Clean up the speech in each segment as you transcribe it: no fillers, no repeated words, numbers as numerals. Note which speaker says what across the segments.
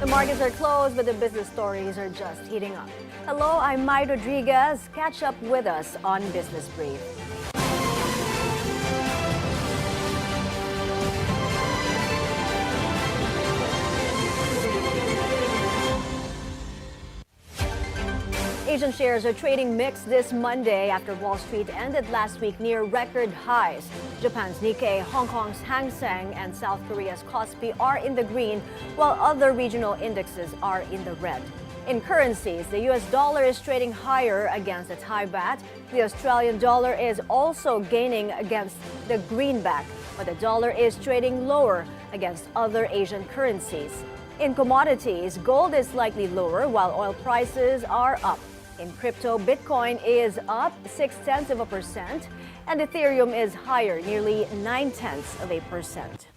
Speaker 1: The markets are closed, but the business stories are just heating up. Hello, I'm Mai Rodriguez. Catch up with us on Business Brief. Asian shares are trading mixed this Monday after Wall Street ended last week near record highs. Japan's Nikkei, Hong Kong's Hang Seng, and South Korea's Kospi are in the green, while other regional indexes are in the red. In currencies, the US dollar is trading higher against the Thai baht. The Australian dollar is also gaining against the greenback, but the dollar is trading lower against other Asian currencies. In commodities, gold is slightly lower while oil prices are up. In crypto, Bitcoin is up 0.6%, and Ethereum is higher, nearly 0.9%.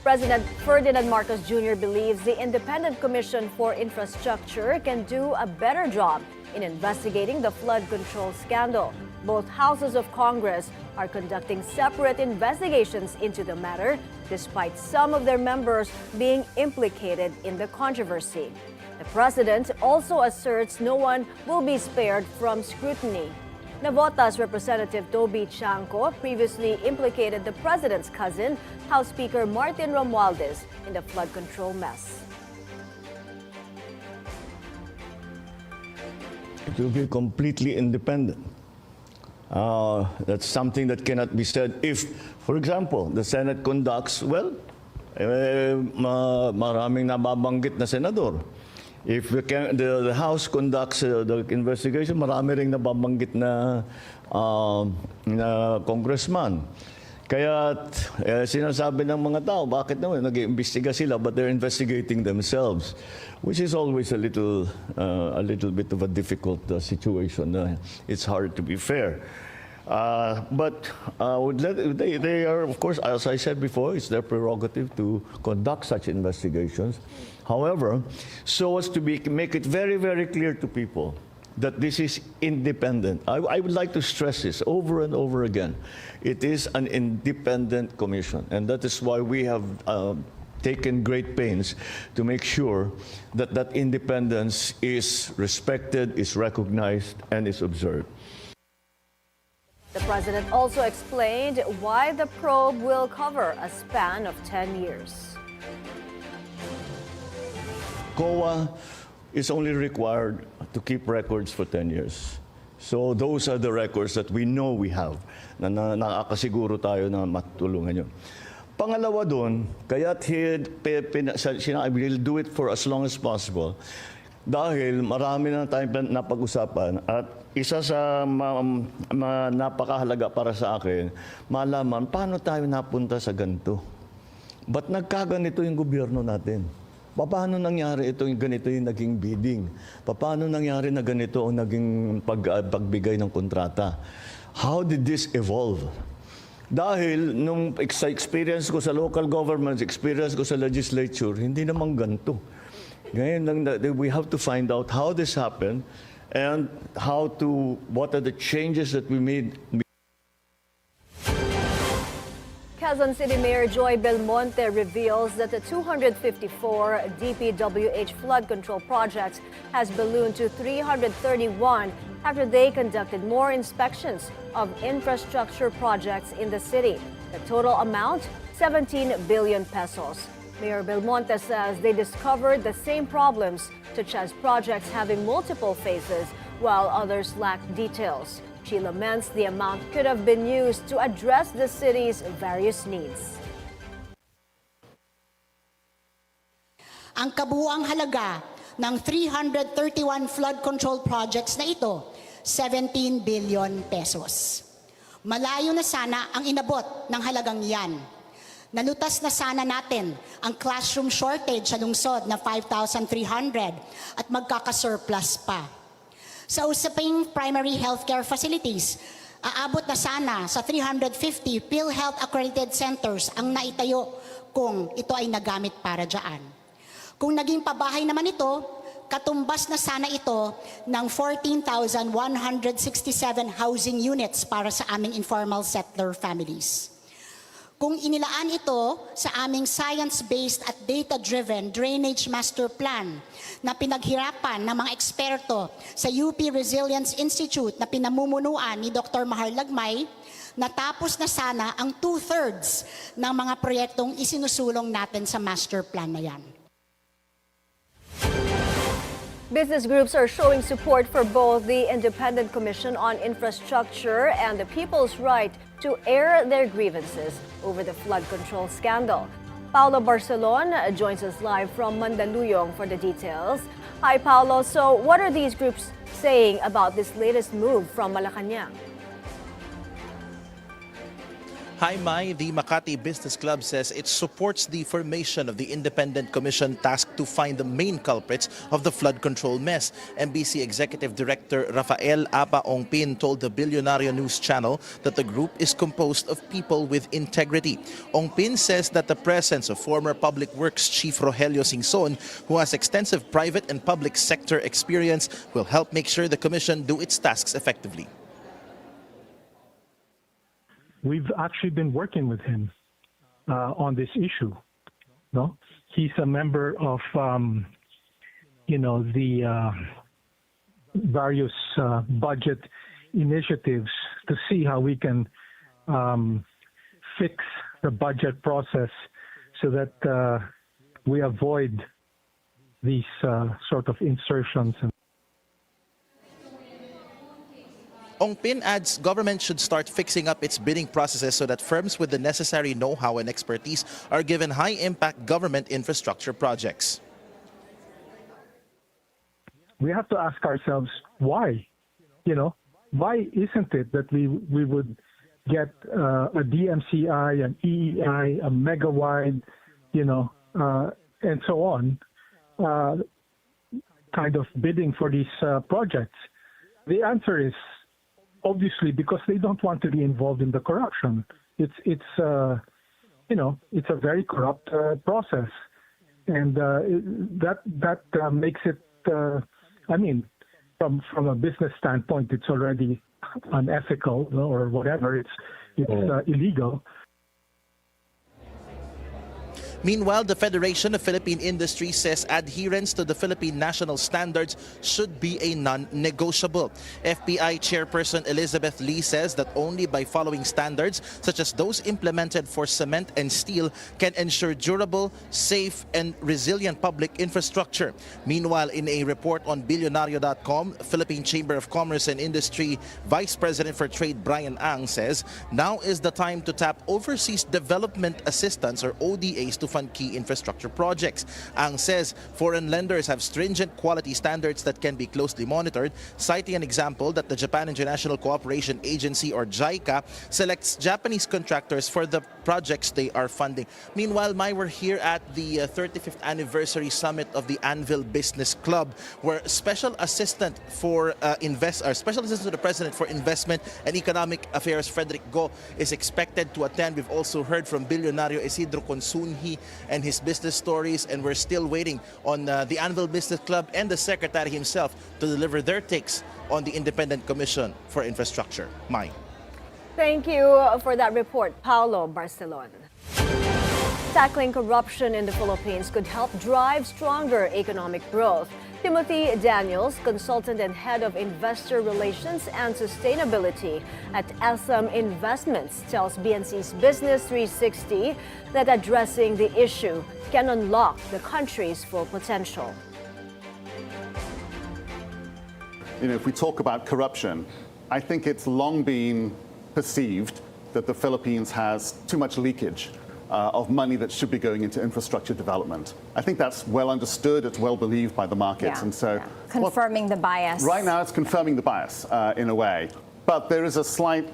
Speaker 1: President Ferdinand Marcos Jr. believes the Independent Commission for Infrastructure can do a better job in investigating the flood control scandal. Both houses of Congress are conducting separate investigations into the matter, despite some of their members being implicated in the controversy. The president also asserts no one will be spared from scrutiny. Navotas Representative Toby Chanco previously implicated the president's cousin, House Speaker Martin Romualdez, in the flood control mess.
Speaker 2: It will be completely independent. That's something that cannot be said if, for example, the Senate conducts, maraming nababanggit na senador. If the House conducts the investigation, marami ring nababanggit na congressman. Kaya sinasabi ng mga tao, bakit naman nag-iimbestiga sila but they're investigating themselves, which is always a little bit of a difficult situation. It's hard to be fair. But they are, of course, as I said before, it's their prerogative to conduct such investigations. However, so as to make it very, very clear to people that this is independent. I would like to stress this over and over again. It is an independent commission, and that is why we have taken great pains to make sure that that independence is respected, is recognized, and is observed.
Speaker 1: The president also explained why the probe will cover a span of 10 years.
Speaker 2: COA is only required to keep records for 10 years. So those are the records that we know we have, na nakakasiguro tayo na matulungan yun. Pangalawa doon, kaya we'll do it for as long as possible dahil marami na tayong napag-usapan at isa sa napakahalaga para sa akin, malaman paano tayo napunta sa ganito. Ba't nagkaganito yung gobyerno natin? Paano nangyari ito yung ganito yung naging bidding? Paano nangyari na ganito ang naging pagbigay ng kontrata? How did this evolve? Dahil nung experience ko sa local governments, experience ko sa legislature, hindi naman ganito. Ngayon, we have to find out how this happened and what are the changes that we made.
Speaker 1: Quezon City Mayor Joy Belmonte reveals that the 254 DPWH flood control projects has ballooned to 331 after they conducted more inspections of infrastructure projects in the city. The total amount, 17 billion pesos. Mayor Belmonte says they discovered the same problems, such as projects having multiple phases, while others lack details. She laments the amount could have been used to address the city's various needs.
Speaker 3: Ang kabuuang halaga ng 331 flood control projects na ito, 17 billion pesos. Malayo na sana ang inabot ng halagang yan. Nalutas na sana natin ang classroom shortage sa lungsod na 5,300 at magkakasurplus pa. Sa usaping primary healthcare facilities, aabot na sana sa 350 PhilHealth accredited centers ang naitayo kung ito ay nagamit para dyan. Kung naging pabahay naman ito, katumbas na sana ito ng 14,167 housing units para sa aming informal settler families. Kung inilaan ito sa aming science-based at data-driven drainage master plan na pinaghirapan ng mga eksperto sa UP Resilience Institute na pinamumunuan ni Dr. Mahar Lagmay, natapos na sana ang 2/3 ng mga proyektong isinusulong natin sa master plan na yan.
Speaker 1: Business groups are showing support for both the Independent Commission on Infrastructure and the people's right to air their grievances over the flood control scandal. Paulo Barcelon joins us live from Mandaluyong for the details. Hi, Paulo. So what are these groups saying about this latest move from Malacanang?
Speaker 4: Hi, Mai. The Makati Business Club says it supports the formation of the Independent Commission tasked to find the main culprits of the flood control mess. MBC Executive Director Rafael Apa Ongpin told the Bilyonaryo news channel that the group is composed of people with integrity. Ongpin says that the presence of former Public Works Chief Rogelio Singson, who has extensive private and public sector experience, will help make sure the commission do its tasks effectively.
Speaker 5: We've actually been working with him on this issue. No, he's a member of, the various budget initiatives to see how we can fix the budget process so that we avoid these sort of insertions.
Speaker 4: Ongpin adds government should start fixing up its bidding processes so that firms with the necessary know-how and expertise are given high-impact government infrastructure projects.
Speaker 5: We have to ask ourselves why. Why isn't it that we would get a DMCI, an EEI, a megawide, and so on, kind of bidding for these projects? The answer is obviously because they don't want to be involved in the corruption. It's a very corrupt process, and that makes it. From a business standpoint, it's already unethical or whatever. It's illegal.
Speaker 4: Meanwhile, the Federation of Philippine Industry says adherence to the Philippine national standards should be a non-negotiable. FPI Chairperson Elizabeth Lee says that only by following standards such as those implemented for cement and steel can ensure durable, safe, and resilient public infrastructure. Meanwhile, in a report on Bilyonaryo.com, Philippine Chamber of Commerce and Industry Vice President for Trade Brian Ang says now is the time to tap overseas development assistance or ODAs to fund key infrastructure projects. Ang says foreign lenders have stringent quality standards that can be closely monitored, citing an example that the Japan International Cooperation Agency or JICA selects Japanese contractors for the projects they are funding. Meanwhile, Mai, we're here at the 35th anniversary summit of the Anvil Business Club, where Special Assistant to the President for Investment and Economic Affairs Frederick Go is expected to attend. We've also heard from Bilyonaryo Isidro Consunji and his business stories, and we're still waiting on the Anvil Business Club and the Secretary himself to deliver their takes on the Independent Commission for Infrastructure. Mai.
Speaker 1: Thank you for that report, Paulo Barcelon. Tackling corruption in the Philippines could help drive stronger economic growth. Timothy Daniels, consultant and head of investor relations and sustainability at SM Investments, tells BNC's Business 360 that addressing the issue can unlock the country's full potential.
Speaker 6: If we talk about corruption, I think it's long been perceived that the Philippines has too much leakage of money that should be going into infrastructure development. I think that's well understood, it's well believed by the markets. And so
Speaker 7: confirming the bias.
Speaker 6: Right now it's confirming the bias in a way. But there is a slight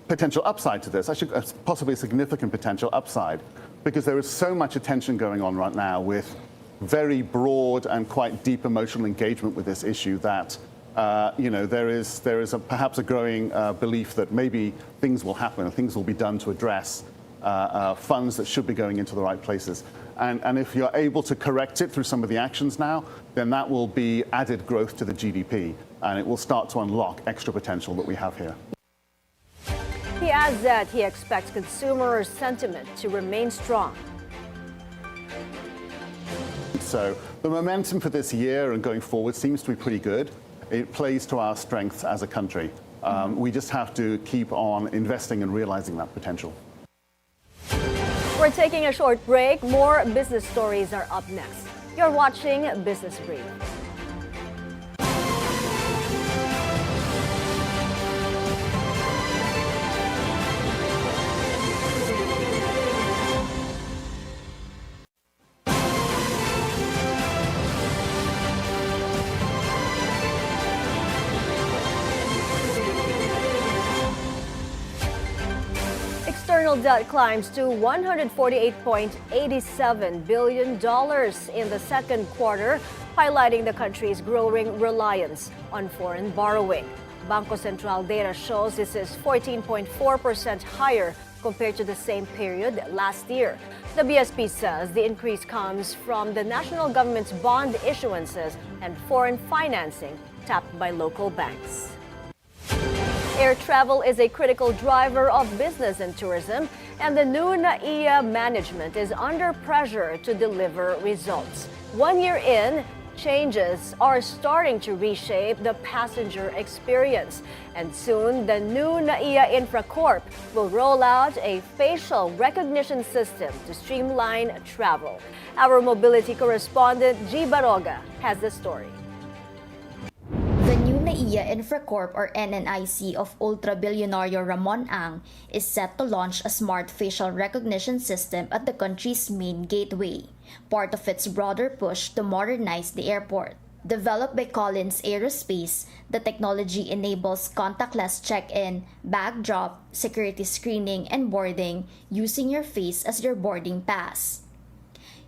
Speaker 6: potential upside to this, actually possibly a significant potential upside, because there is so much attention going on right now with very broad and quite deep emotional engagement with this issue that there is perhaps a growing belief that maybe things will happen and things will be done to address funds that should be going into the right places. And if you're able to correct it through some of the actions now, then that will be added growth to the GDP, and it will start to unlock extra potential that we have here.
Speaker 1: The He adds that he expects consumer sentiment to remain strong.
Speaker 6: So the momentum for this year and going forward seems to be pretty good. It plays to our strengths as a country. We just have to keep on investing and realizing that potential.
Speaker 1: We're taking a short break. More business stories are up next. You're watching Business Brief. External debt climbs to $148.87 billion in the second quarter, highlighting the country's growing reliance on foreign borrowing. Bangko Sentral data shows this is 14.4% higher compared to the same period last year. The BSP says the increase comes from the national government's bond issuances and foreign financing tapped by local banks. Air travel is a critical driver of business and tourism, and the new NAIA management is under pressure to deliver results. 1 year in, changes are starting to reshape the passenger experience. And soon, the new NAIA Infra Corp will roll out a facial recognition system to streamline travel. Our mobility correspondent, G. Baroga, has the story.
Speaker 7: The new NAIA Infracorp or NNIC of Ultra Bilyonaryo Ramon Ang is set to launch a smart facial recognition system at the country's main gateway, part of its broader push to modernize the airport. Developed by Collins Aerospace, the technology enables contactless check-in, bag drop, security screening, and boarding using your face as your boarding pass.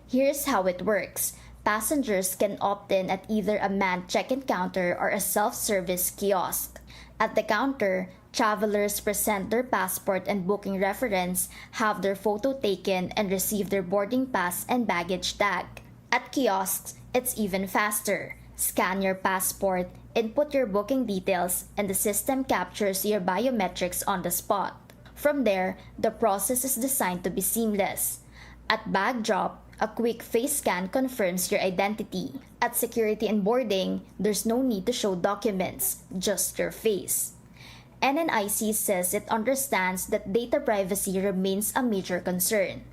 Speaker 7: Here's how it works. Passengers can opt in at either a manned check-in counter or a self-service kiosk. At the counter, travelers present their passport and booking reference, have their photo taken, and receive their boarding pass and baggage tag. At kiosks, it's even faster. Scan your passport, input your booking details, and the system captures your biometrics on the spot. From there, the process is designed to be seamless. At bag drop, a quick face scan confirms your identity. At security and boarding, there's no need to show documents, just your face. NNIC says it understands that data privacy remains a major concern.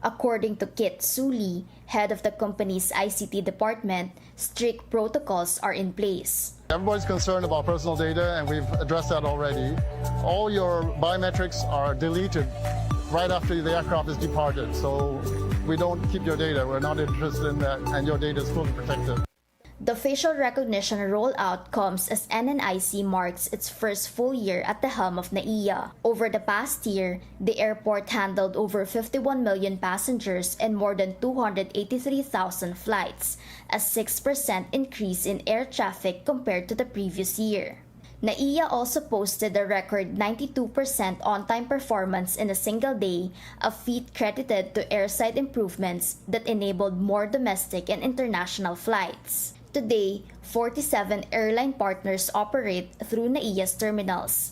Speaker 7: According to Kit Suli, head of the company's ICT department, strict protocols are in place.
Speaker 8: Everybody's concerned about personal data, and we've addressed that already. All your biometrics are deleted right after the aircraft is departed, so we don't keep your data. We're not interested in that, and your data is fully protected.
Speaker 7: The facial recognition rollout comes as NNIC marks its first full year at the helm of NAIA. Over the past year, the airport handled over 51 million passengers and more than 283,000 flights, a 6% increase in air traffic compared to the previous year. NAIA also posted a record 92% on-time performance in a single day, a feat credited to airside improvements that enabled more domestic and international flights. Today, 47 airline partners operate through NAIA's terminals.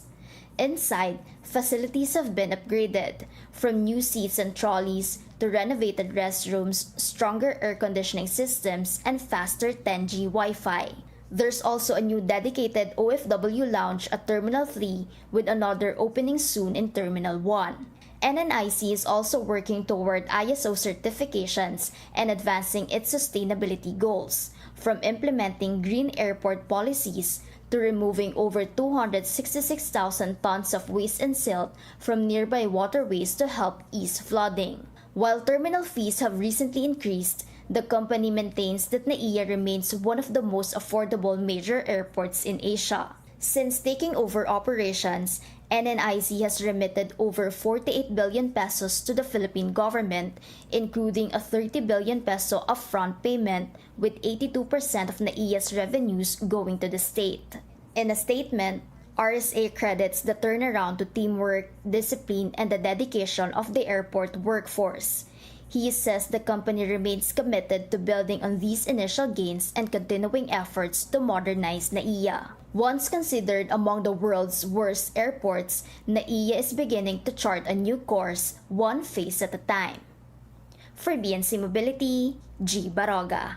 Speaker 7: Inside, facilities have been upgraded, from new seats and trolleys to renovated restrooms, stronger air conditioning systems, and faster 10G Wi-Fi. There's also a new dedicated OFW lounge at Terminal 3 with another opening soon in Terminal 1. NNIC is also working toward ISO certifications and advancing its sustainability goals, from implementing green airport policies to removing over 266,000 tons of waste and silt from nearby waterways to help ease flooding. While terminal fees have recently increased, the company maintains that NAIA remains one of the most affordable major airports in Asia. Since taking over operations, NNIC has remitted over 48 billion pesos to the Philippine government, including a 30 billion peso upfront payment, with 82% of NAIA's revenues going to the state. In a statement, RSA credits the turnaround to teamwork, discipline, and the dedication of the airport workforce. He says the company remains committed to building on these initial gains and continuing efforts to modernize NAIA. Once considered among the world's worst airports, NAIA is beginning to chart a new course, one phase at a time. For BNC Mobility, G. Baroga.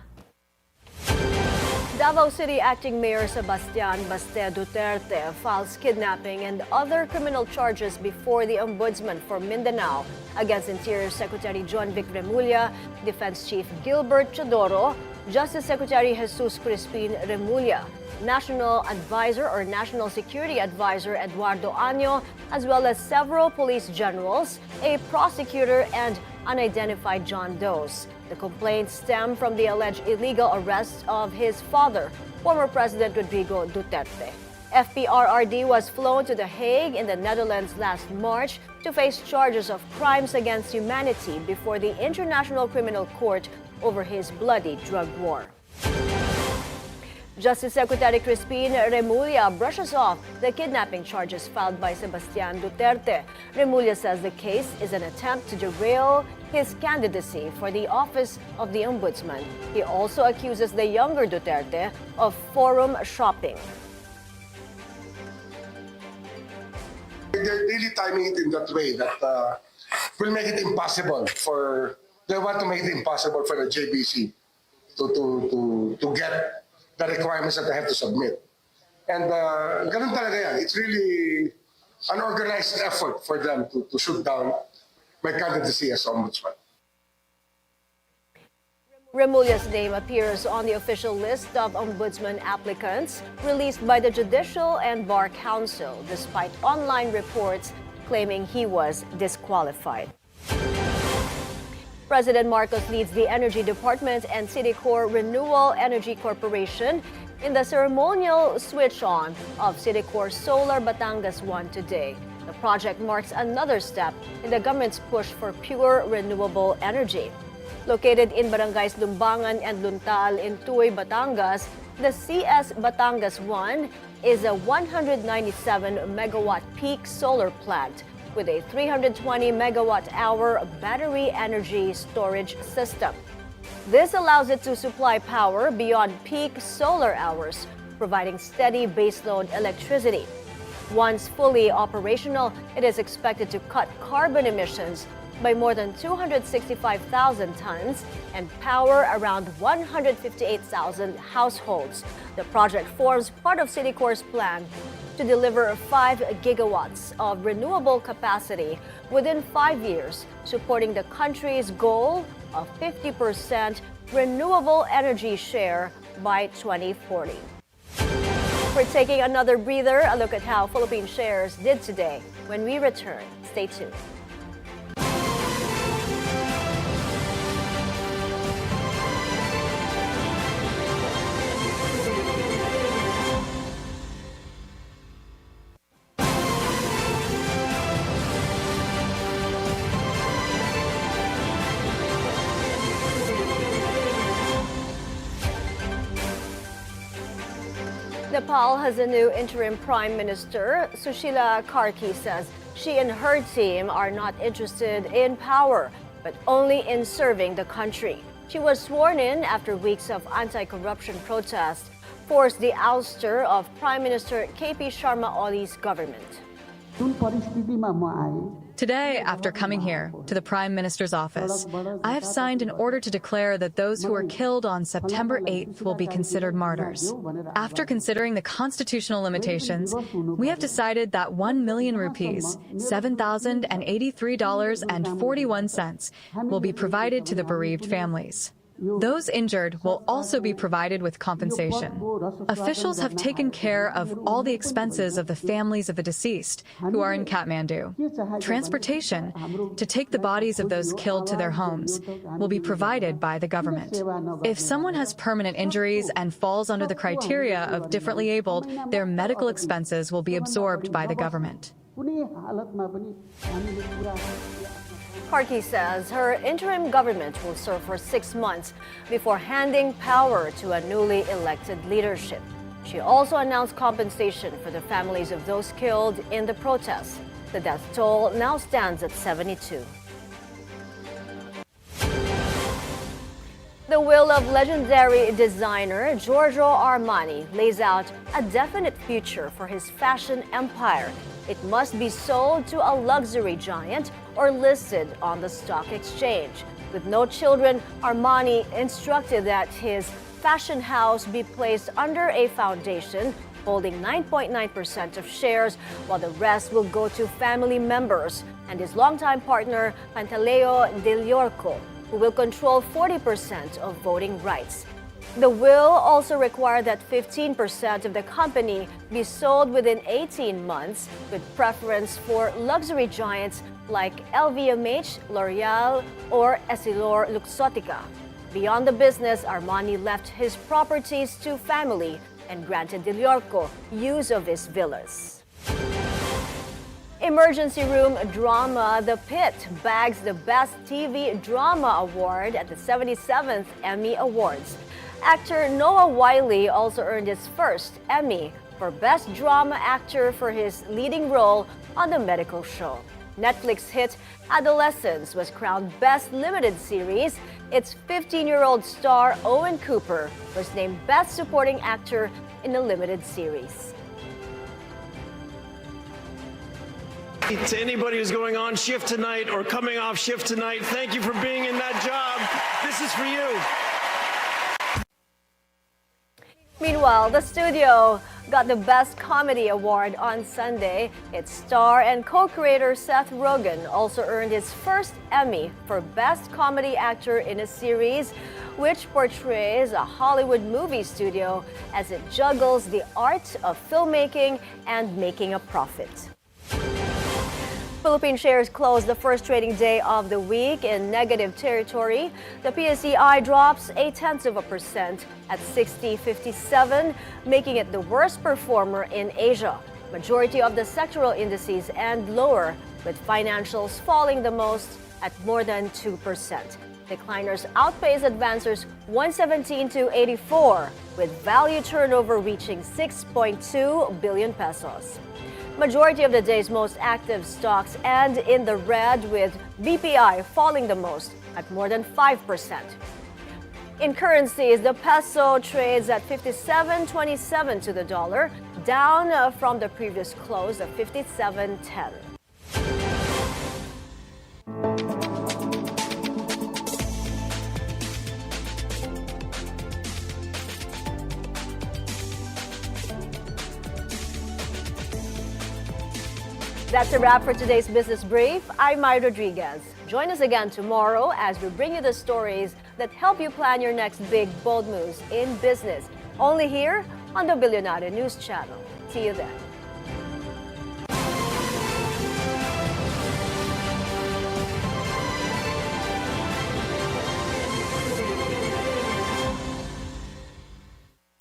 Speaker 1: Davao City Acting Mayor Sebastian Baste Duterte files kidnapping and other criminal charges before the Ombudsman for Mindanao against Interior Secretary John Vic Remulla, Defense Chief Gilbert Chodoro, Justice Secretary Jesus Crispin Remulla, National Advisor or National Security Advisor Eduardo Año, as well as several police generals, a prosecutor, and unidentified John Does. The complaints stem from the alleged illegal arrest of his father, former President Rodrigo Duterte. FPRRD was flown to The Hague in the Netherlands last March to face charges of crimes against humanity before the International Criminal Court over his bloody drug war. Justice Secretary Crispin Remulla brushes off the kidnapping charges filed by Sebastian Duterte. Remulla says the case is an attempt to derail his candidacy for the office of the Ombudsman. He also accuses the younger Duterte of forum shopping.
Speaker 9: They're really timing it in that way that will make it impossible for, they want to make it impossible for the JBC to get the requirements that they have to submit. And ganun talaga yan. It's really an organized effort for them to shoot down my candidacy as Ombudsman.
Speaker 1: Remulla's name appears on the official list of Ombudsman applicants released by the Judicial and Bar Council, despite online reports claiming he was disqualified. President Marcos leads the Energy Department and Citicorp Renewable Energy Corporation in the ceremonial switch-on of Citicorp Solar Batangas 1 today. The project marks another step in the government's push for pure renewable energy. Located in Barangays Lumbangan and Luntal in Tuy, Batangas, the CS Batangas 1 is a 197-megawatt peak solar plant with a 320 megawatt-hour battery energy storage system. This allows it to supply power beyond peak solar hours, providing steady baseload electricity. Once fully operational, it is expected to cut carbon emissions by more than 265,000 tons and power around 158,000 households. The project forms part of Citicorp's plan to deliver 5 gigawatts of renewable capacity within 5 years, supporting the country's goal of 50% renewable energy share by 2040. We're taking another breather, a look at how Philippine shares did today. When we return, stay tuned. Nepal has a new interim prime minister. Sushila Karki says she and her team are not interested in power, but only in serving the country. She was sworn in after weeks of anti-corruption protests forced the ouster of Prime Minister KP Sharma Oli's government.
Speaker 10: Today, after coming here to the Prime Minister's office, I have signed an order to declare that those who were killed on September 8th will be considered martyrs. After considering the constitutional limitations, we have decided that 1 million rupees, $7,083.41, will be provided to the bereaved families. Those injured will also be provided with compensation. Officials have taken care of all the expenses of the families of the deceased who are in Kathmandu. Transportation to take the bodies of those killed to their homes will be provided by the government. If someone has permanent injuries and falls under the criteria of differently abled, their medical expenses will be absorbed by the government.
Speaker 1: Karki says her interim government will serve for 6 months before handing power to a newly elected leadership. She also announced compensation for the families of those killed in the protests. The death toll now stands at 72. The will of legendary designer Giorgio Armani lays out a definite future for his fashion empire. It must be sold to a luxury giant or listed on the stock exchange. With no children, Armani instructed that his fashion house be placed under a foundation holding 9.9% of shares, while the rest will go to family members and his longtime partner, Pantaleo Deliorco, who will control 40% of voting rights. The will also require that 15% of the company be sold within 18 months, with preference for luxury giants like LVMH, L'Oreal, or Essilor Luxottica. Beyond the business, Armani left his properties to family and granted Deliorco use of his villas. Emergency room drama The Pit bags the Best TV Drama Award at the 77th Emmy Awards. Actor Noah Wiley also earned his first Emmy for Best Drama Actor for his leading role on the medical show. Netflix hit Adolescence was crowned Best Limited Series. Its 15-year-old star Owen Cooper was named Best Supporting Actor in a limited series.
Speaker 11: To anybody who's going on shift tonight or coming off shift tonight, thank you for being in that job. This is for you.
Speaker 1: Meanwhile, the studio got the Best Comedy Award on Sunday. Its star and co-creator Seth Rogen also earned his first Emmy for Best Comedy Actor in a series, which portrays a Hollywood movie studio as it juggles the art of filmmaking and making a profit. Philippine shares closed the first trading day of the week in negative territory. The PCCI drops 0.1% at 60.57, making it the worst performer in Asia. Majority of the sectoral indices end lower, with financials falling the most at more than 2%. Decliners outpace advancers 117 to 84, with value turnover reaching 6.2 billion pesos. Majority of the day's most active stocks end in the red, with BPI falling the most at more than 5%. In currencies, the peso trades at 57.27 to the dollar, down from the previous close of 57.10. That's a wrap for today's Business Brief. I'm Mai Rodriguez. Join us again tomorrow as we bring you the stories that help you plan your next big, bold moves in business. Only here on the Bilyonaryo News Channel. See you then.